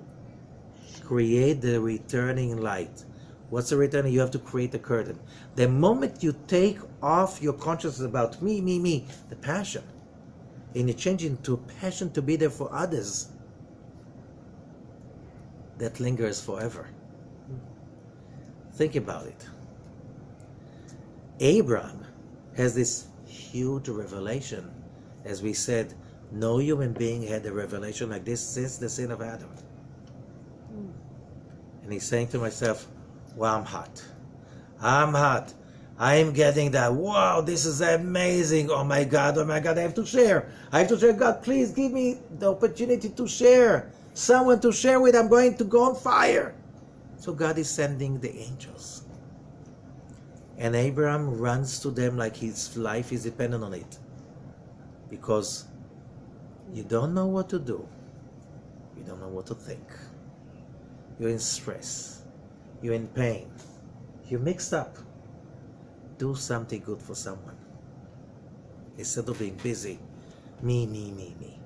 create the returning light. What's the returning? You have to create a curtain. The moment you take off your consciousness about me, the passion, and you change into passion to be there for others, that lingers forever. Think about it. Abraham has this huge revelation. As we said, no human being had a revelation like this since the sin of Adam. And he's saying to himself, wow, I'm hot. I'm getting that. Wow, this is amazing. Oh my God, I have to share. God, please give me the opportunity to share. Someone to share with. I'm going to go on fire. So God is sending the angels. And Abraham runs to them like his life is dependent on it. Because you don't know what to do. You don't know what to think. You're in stress. You're in pain. You're mixed up. Do something good for someone. Instead of being busy. Me.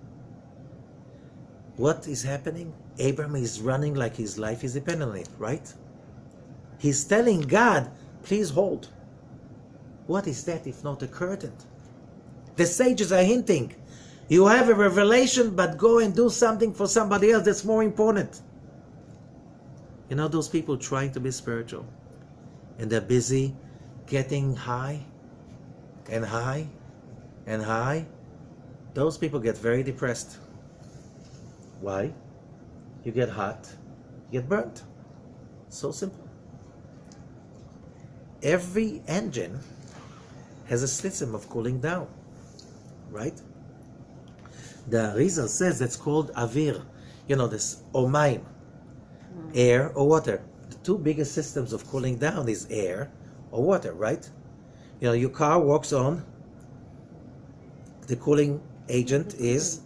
What is happening? Abraham is running like his life is dependent on it, right? He's telling God, please hold. What is that if not a curtain? The sages are hinting, you have a revelation, but go and do something for somebody else that's more important. You know those people trying to be spiritual, and they're busy getting high and high and high? Those people get very depressed. Why? You get hot, you get burnt. So simple. Every engine has a system of cooling down, right? The Rizal says that's called avir. You know this, or mayim, air or water. The two biggest systems of cooling down is air or water, right? You know, your car walks on, the cooling agent is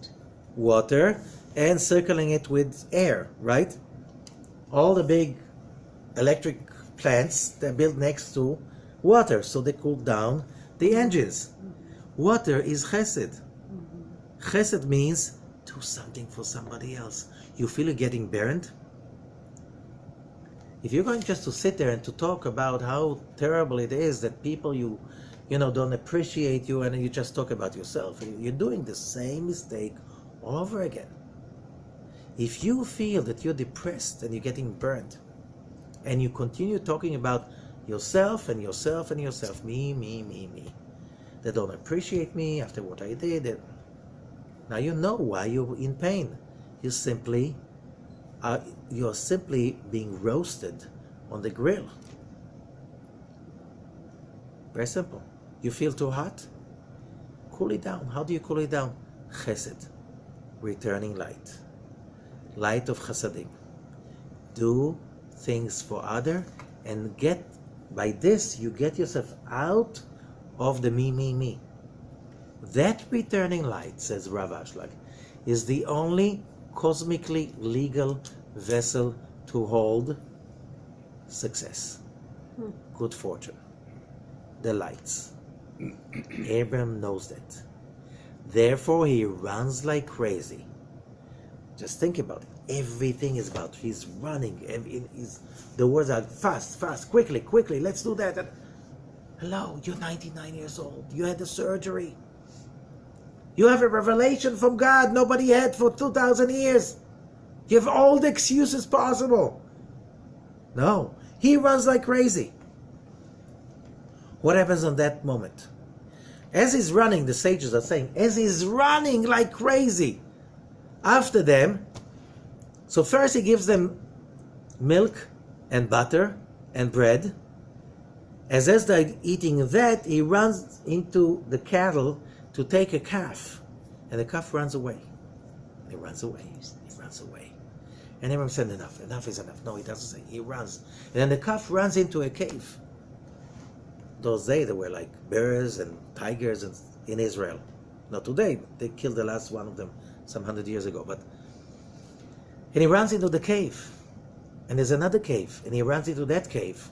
water, and circling it with air, right? All the big electric plants, they're built next to water, so they cool down the engines. Water is chesed. Chesed means do something for somebody else. You feel you're getting burned? If you're going just to sit there and to talk about how terrible it is that people you know don't appreciate you, and you just talk about yourself, you're doing the same mistake all over again. If you feel that you're depressed and you're getting burned, and you continue talking about yourself and yourself and yourself, me, they don't appreciate me after what I did. Now you know why you're in pain. You're simply being roasted on the grill. Very simple. You feel too hot? Cool it down. How do you cool it down? Chesed, returning light. Light of chasadim. Do things for other, and by this you get yourself out of the me. That returning light, says Rav Ashlag, is the only cosmically legal vessel to hold success, good fortune, the lights. Abraham knows that. Therefore he runs like crazy. Just think about it. Everything is about, he's running. The words are fast, quickly, let's do that. Hello, you're 99 years old. You had the surgery. You have a revelation from God nobody had for 2,000 years. You have all the excuses possible. No, he runs like crazy. What happens on that moment? As he's running, the sages are saying, as he's running like crazy, after them, so first he gives them milk and butter and bread. As they're eating that, he runs into the cattle to take a calf. And the calf runs away. He runs away. And everyone said, enough is enough. No, he doesn't say. He runs. And then the calf runs into a cave. Those days, there were like bears and tigers in Israel. Not today. They killed the last one of them some 100 years ago. And he runs into the cave. And there's another cave. And he runs into that cave.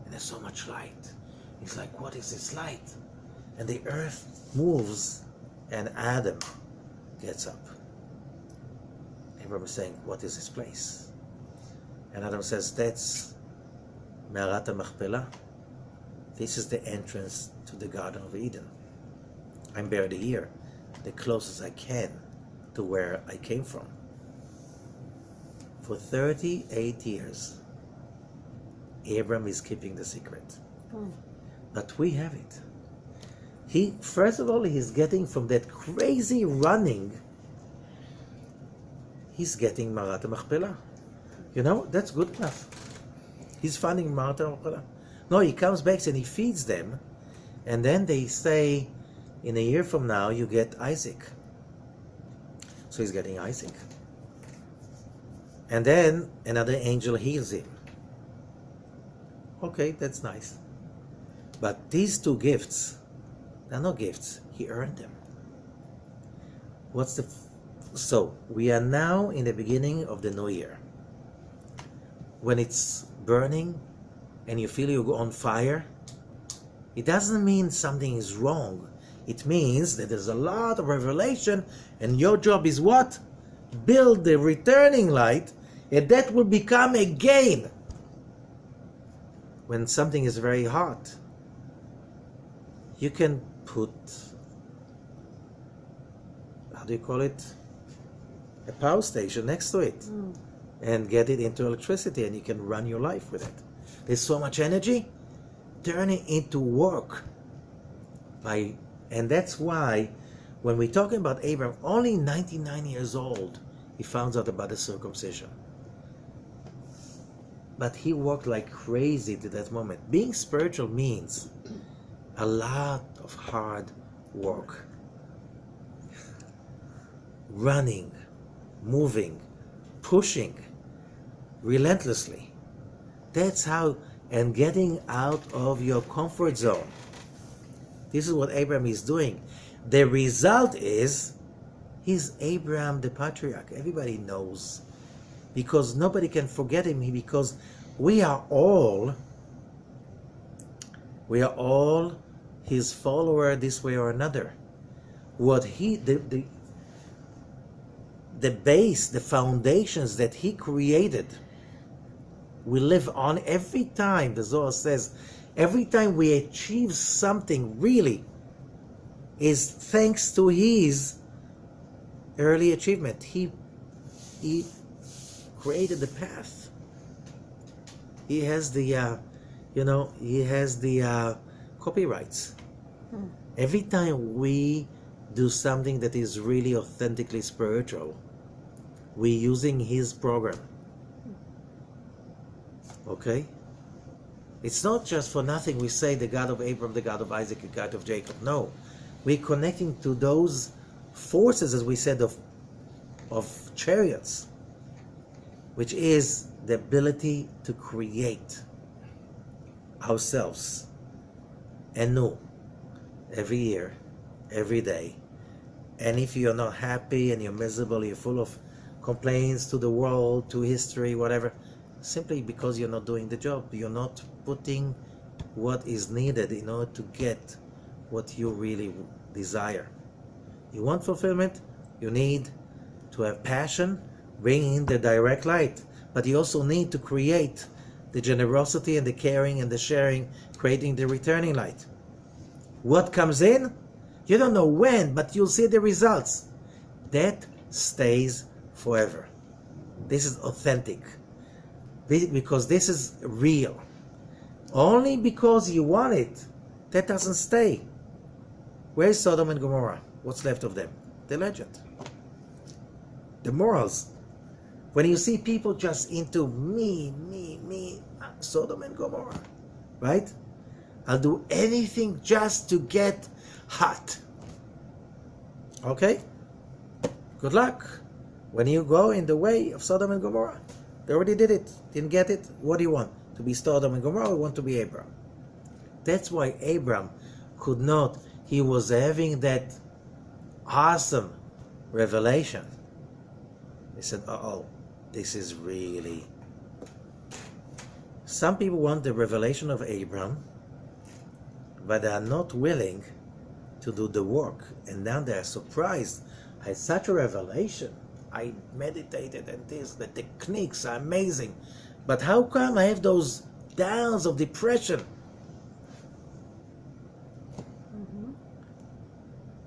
And there's so much light. He's like, what is this light? And the earth moves. And Adam gets up. Abraham is saying, what is this place? And Adam says, that's Me'arat HaMachpelah. This is the entrance to the Garden of Eden. I'm buried here, the closest I can to where I came from. For 38 years, Abraham is keeping the secret. But we have it. First of all, he's getting from that crazy running, he's getting Me'arat HaMachpelah. That's good enough. He's finding Me'arat HaMachpelah. No, he comes back and he feeds them, and then they say, in a year from now, you get Isaac. So he's getting Isaac. And then another angel heals him. Okay, that's nice. But these two gifts, they're not gifts. He earned them. So, we are now in the beginning of the new year. When it's burning and you feel you go on fire, it doesn't mean something is wrong. It means that there's a lot of revelation, and your job is what? Build the returning light, and that will become a gain. When something is very hot, you can put, how do you call it? A power station next to it and get it into electricity, and you can run your life with it. There's so much energy, turn it into work. And that's why when we're talking about Abraham, only 99 years old, he found out about the circumcision. But he worked like crazy to that moment. Being spiritual means a lot of hard work. Running, moving, pushing, relentlessly. That's how, and getting out of your comfort zone. This is what Abraham is doing. The result is, he's Abraham the patriarch. Everybody knows. Because nobody can forget him, because we are all his follower this way or another. What the base, the foundations that he created, we live on every time. The Zohar says, every time we achieve something really is thanks to his early achievement. He created the path. He has the copyrights. Every time we do something that is really authentically spiritual, we're using his program. Okay? It's not just for nothing we say the God of Abraham, the God of Isaac, the God of Jacob. No. We're connecting to those forces, as we said, of chariots, which is the ability to create ourselves anew every year, every day. And if you're not happy and you're miserable, you're full of complaints to the world, to history, whatever, simply because you're not doing the job. You're not putting what is needed in order to get what you really desire. You want fulfillment, you need to have passion, bring in the direct light, but you also need to create the generosity and the caring and the sharing, creating the returning light. What comes in, you don't know when, but you'll see the results. That stays forever. This is authentic, because this is real. Only because you want it, that doesn't stay. Where's Sodom and Gomorrah? What's left of them? The legend. The morals. When you see people just into me, Sodom and Gomorrah, right? I'll do anything just to get hot. Okay? Good luck. When you go in the way of Sodom and Gomorrah, they already did it. Didn't get it? What do you want? To be Sodom and Gomorrah, or want to be Abraham? That's why Abraham could not. He was having that awesome revelation. He said, uh-oh, this is really... Some people want the revelation of Abraham, but they are not willing to do the work. And now they are surprised. I had such a revelation. I meditated and this, the techniques are amazing. But how come I have those downs of depression? Mm-hmm.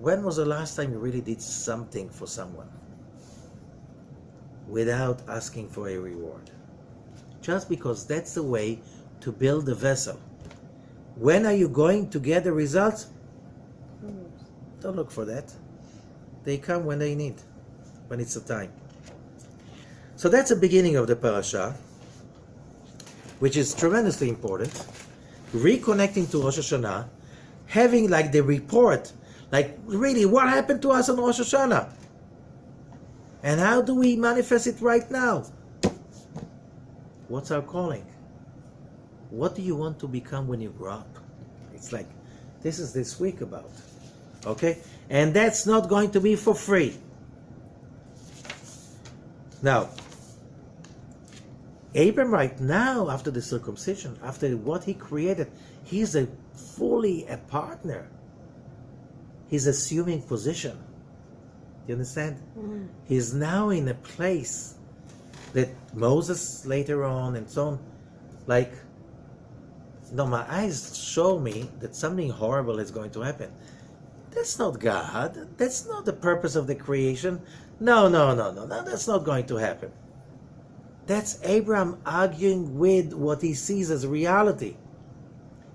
When was the last time you really did something for someone without asking for a reward? Just because that's the way to build a vessel. When are you going to get the results? Don't look for that. They come when they need, when it's the time. So that's the beginning of the parasha, which is tremendously important. Reconnecting to Rosh Hashanah, having like the report, like really what happened to us on Rosh Hashanah? And how do we manifest it right now? What's our calling? What do you want to become when you grow up? It's like, this is this week about. Okay? And that's not going to be for free. Now, Abram right now, after the circumcision, after what he created, he's fully a partner. He's assuming position. You understand? Mm-hmm. He's now in a place that Moses later on and so on, like, no, my eyes show me that something horrible is going to happen. That's not God. That's not the purpose of the creation. No, that's not going to happen. That's Abraham arguing with what he sees as reality.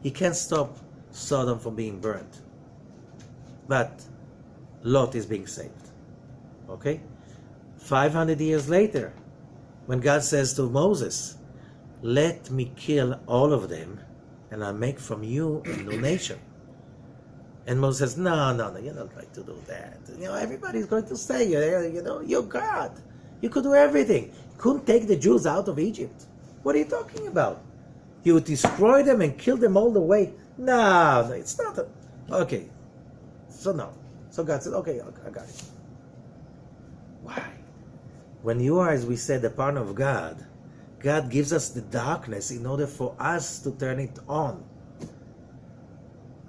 He can't stop Sodom from being burnt. But Lot is being saved. Okay? 500 years later, when God says to Moses, let me kill all of them, and I'll make from you a new nation. And Moses says, no, you're not going to do that. Everybody's going to say, you're God. You could do everything. You couldn't take the Jews out of Egypt. What are you talking about? You would destroy them and kill them all the way. No, it's not. Okay. So no. So God said, okay, I got it. Why? When you are, as we said, a partner of God, God gives us the darkness in order for us to turn it on.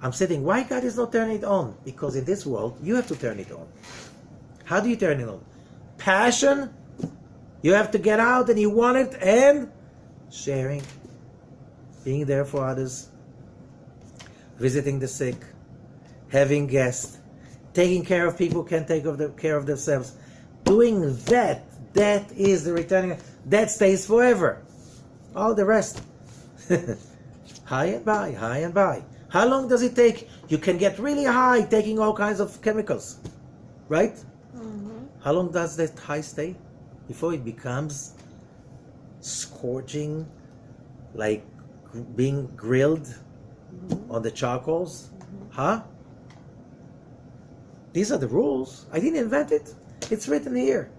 I'm saying, why God is not turning it on? Because in this world, you have to turn it on. How do you turn it on? Passion. You have to get out and you want it, and sharing, being there for others, visiting the sick, having guests, taking care of people who can't take care of themselves. Doing that is the returning. That stays forever. All the rest. High and by. How long does it take? You can get really high taking all kinds of chemicals. Right? Mm-hmm. How long does that high stay? Before it becomes scorching, like being grilled on the charcoals? Huh? These are the rules. I didn't invent it. It's written here.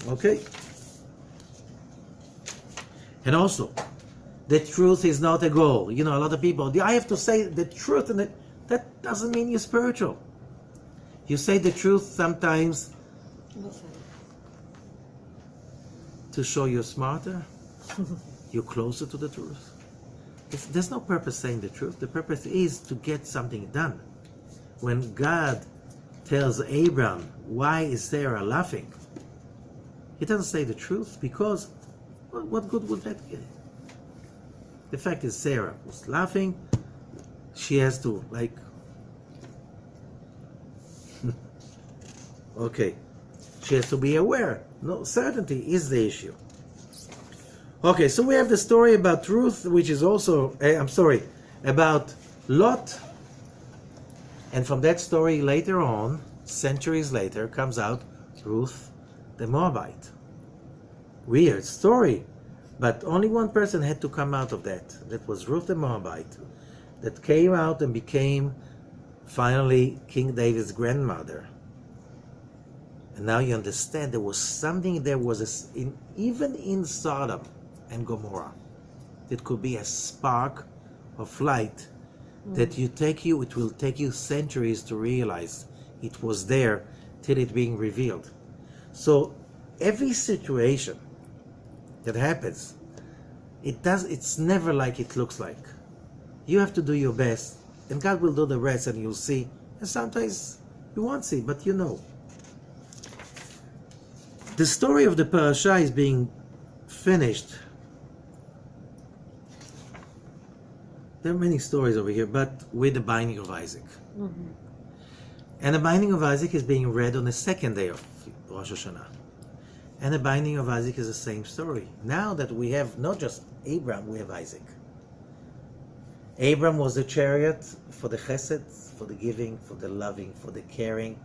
Okay? And also, the truth is not a goal. You know, a lot of people, I have to say the truth, and that doesn't mean you're spiritual. You say the truth sometimes to show you're smarter, you're closer to the truth. There's no purpose saying the truth. The purpose is to get something done. When God tells Abram, why is Sarah laughing? He doesn't say the truth because, well, what good would that get? The fact is Sarah was laughing. She has to, okay. She has to be aware. No, certainty is the issue. Okay, so we have the story about Ruth, which is also, about Lot. And from that story later on, centuries later, comes out Ruth the Moabite. Weird story. But only one person had to come out of that. That was Ruth the Moabite. That came out and became finally King David's grandmother. And now you understand there was something, even in Sodom and Gomorrah, it could be a spark of light that it will take you centuries to realize it was there till it being revealed. So every situation that happens, it's never like it looks like. You have to do your best, and God will do the rest, and you'll see. And sometimes you won't see, but you know. The story of the parasha is being finished. There are many stories over here, but with the binding of Isaac. Mm-hmm. And the binding of Isaac is being read on the second day of Rosh Hashanah. And the binding of Isaac is the same story. Now that we have not just Abraham, we have Isaac. Abraham was the chariot for the chesed, for the giving, for the loving, for the caring.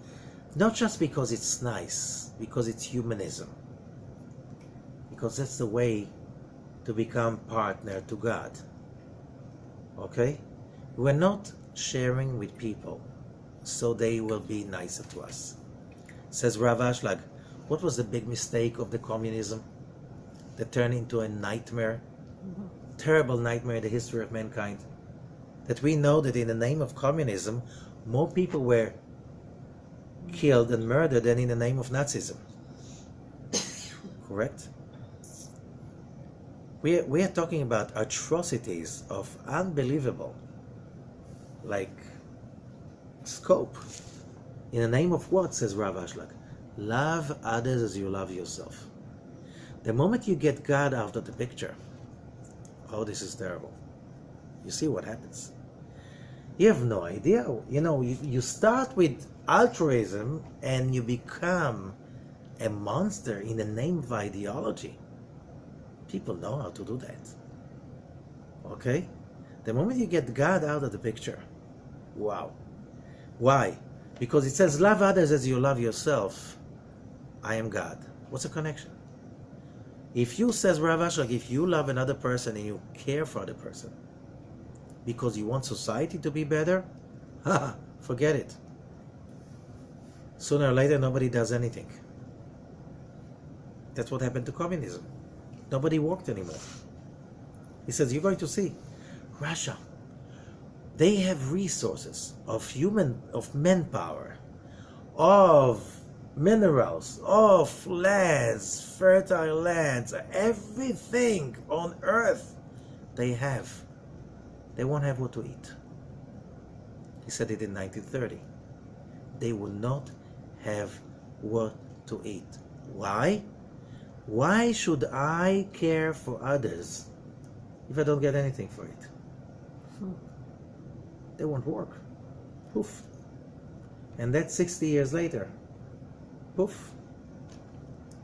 Not just because it's nice, because it's humanism. Because that's the way to become partner to God. Okay? We're not sharing with people so they will be nicer to us. Says Rav Ashlag, what was the big mistake of the communism that turned into a nightmare, terrible nightmare in the history of mankind? That we know that in the name of communism, more people were killed and murdered than in the name of Nazism. Correct? We are talking about atrocities of unbelievable, scope. In the name of what, says Rav Ashlag? Love others as you love yourself. The moment you get God out of the picture, oh, this is terrible. You see what happens. You have no idea. You know, you start with altruism and you become a monster in the name of ideology. People know how to do that. Okay? The moment you get God out of the picture, wow. Why? Because it says, love others as you love yourself. I am God. What's the connection? If you, says Rav Ashlag, if you love another person and you care for the person because you want society to be better, forget it. Sooner or later, nobody does anything. That's what happened to communism. Nobody worked anymore. He says, you're going to see, Russia, they have resources of manpower, of minerals, of lands, fertile lands, everything on earth they have. They won't have what to eat. He said it in 1930. They will not have what to eat. Why? Why should I care for others if I don't get anything for it? They won't work. Poof. And that's 60 years later. Poof.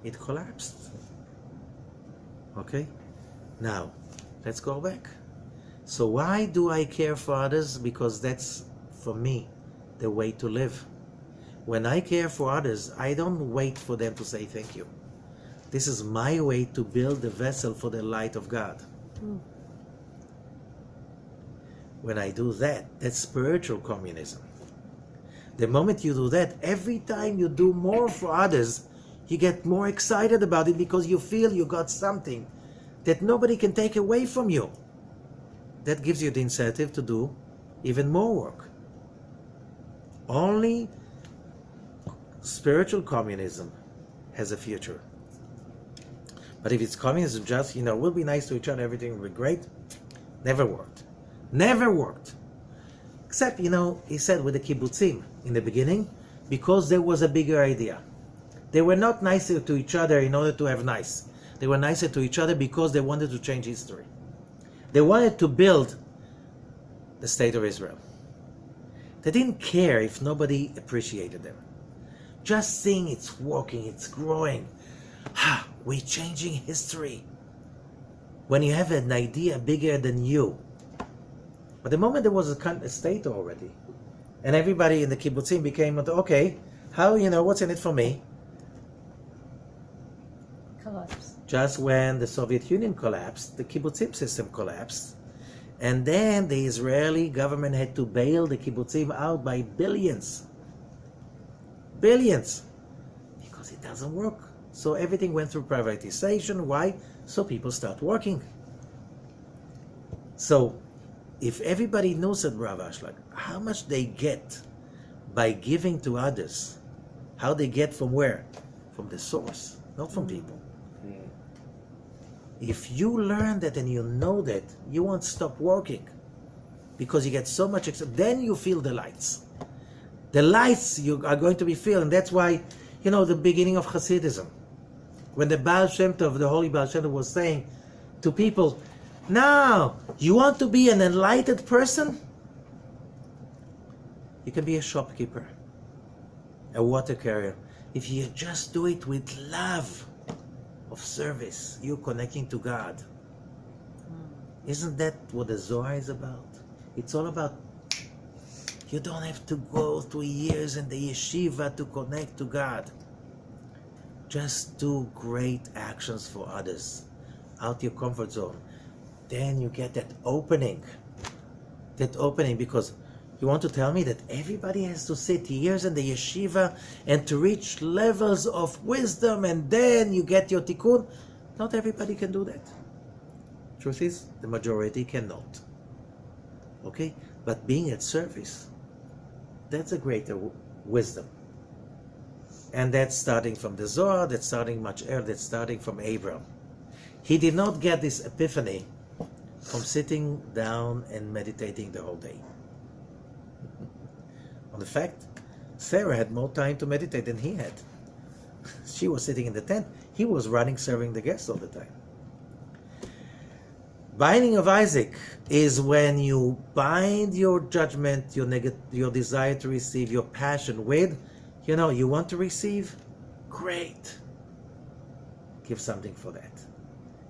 It collapsed. Okay? Now, let's go back. So why do I care for others? Because that's, for me, the way to live. When I care for others, I don't wait for them to say thank you. This is my way to build the vessel for the light of God. When I do that, that's spiritual communism. The moment you do that, every time you do more for others, you get more excited about it because you feel you got something that nobody can take away from you. That gives you the incentive to do even more work. Only spiritual communism has a future. But if it's communism just, we'll be nice to each other, everything will be great, never worked. Never worked. Except, he said with the kibbutzim in the beginning, because there was a bigger idea. They were not nicer to each other in order to have nice. They were nicer to each other because they wanted to change history. They wanted to build the state of Israel. They didn't care if nobody appreciated them. Just seeing it's working, it's growing. We're changing history. When you have an idea bigger than you. But the moment there was a state already, and everybody in the kibbutzim became, okay, how, what's in it for me? Collapse. Just when the Soviet Union collapsed, the kibbutzim system collapsed, and then the Israeli government had to bail the kibbutzim out by billions. Billions. Because it doesn't work. So everything went through privatization. Why? So people start working. So if everybody knows, said Rav Ashlag, how much they get by giving to others, how they get from where? From the source, not from people. If you learn that and you know that, you won't stop working because you get so much, then you feel the lights. The lights you are going to be feeling. That's why, the beginning of Hasidism, when the Baal Shem Tov, the Holy Baal Shem Tov was saying to people, now, you want to be an enlightened person? You can be a shopkeeper, a water carrier. If you just do it with love of service, you're connecting to God. Isn't that what the Zohar is about? It's all about, you don't have to go through years in the yeshiva to connect to God. Just do great actions for others, out your comfort zone. Then you get that opening, because you want to tell me that everybody has to sit years in the yeshiva and to reach levels of wisdom and then you get your tikkun? Not everybody can do that. Truth is, the majority cannot. Okay? But being at service, that's a greater wisdom. And that's starting from the Zohar, that's starting much earlier, that's starting from Abraham. He did not get this epiphany from sitting down and meditating the whole day. On the fact, Sarah had more time to meditate than he had. She was sitting in the tent. He was running, serving the guests all the time. Binding of Isaac is when you bind your judgment, your desire to receive, your passion with, you want to receive? Great. Give something for that.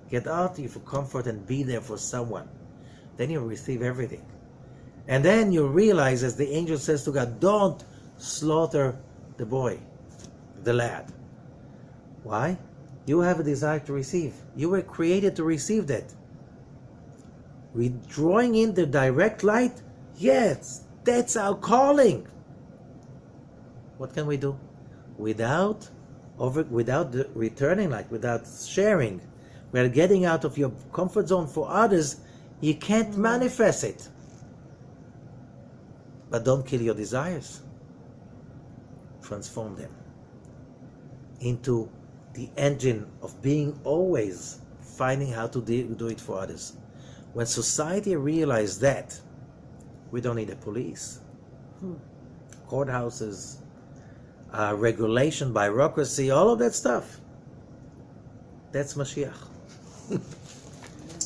Get out for comfort and be there for someone. Then you'll receive everything. And then you realize, as the angel says to God, don't slaughter the boy, the lad. Why? You have a desire to receive. You were created to receive that. Drawing in the direct light, yes, that's our calling. What can we do? Without the returning light, without sharing, without getting out of your comfort zone for others, you can't manifest it. But don't kill your desires. Transform them into the engine of being always finding how to do it for others. When society realizes that, we don't need a police, courthouses, regulation, bureaucracy, all of that stuff. That's Mashiach.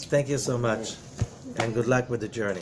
Thank you so much, and good luck with the journey.